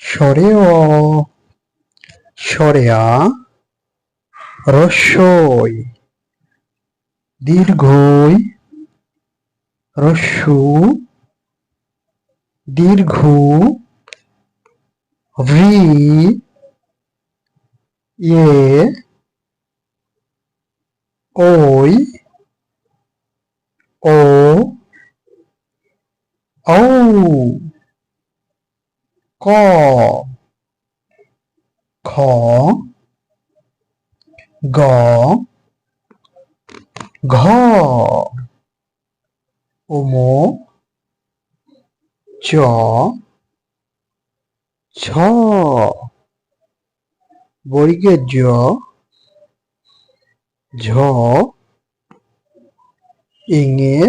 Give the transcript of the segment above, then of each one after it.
স্বরে অ, স্বরে আ, রস্বই, দীর্ঘই, রস্যু, দীর্ঘু, রি, ইয়ে, ওই, ও, ঔ, ক, খ, গ, ঘ, ওমো, চ, ছ, বর্গের জ, ঝ, ইঙে,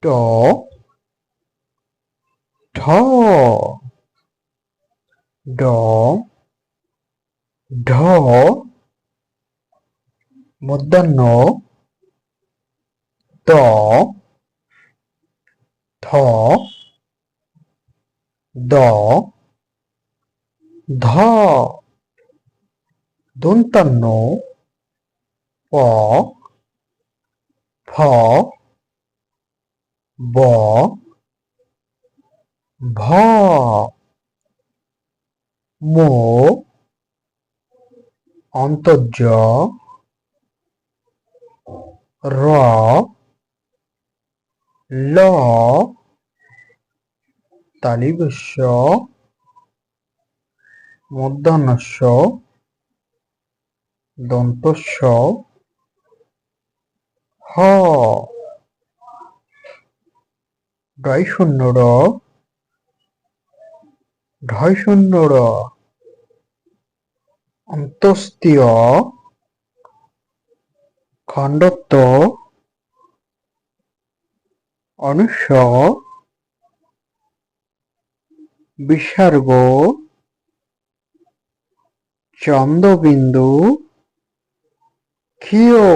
ট, ঠ, ড, ঢ, মূর্ধন্য, ত, থ, দ, ধ, দন্তান্ন, প, ফ, ব, ভ, মো, অন্তর্য, র, ল, তালিবস্য, মূর্ধন্যস্য, দন্তস্য, হ, ডয় শূন্য র, ঢয় শূন্য র, অন্তস্তীয়, খণ্ডত্ব, অনুস্বর, বিসর্গ, চন্দ্রবিন্দু, ক্ষীয়।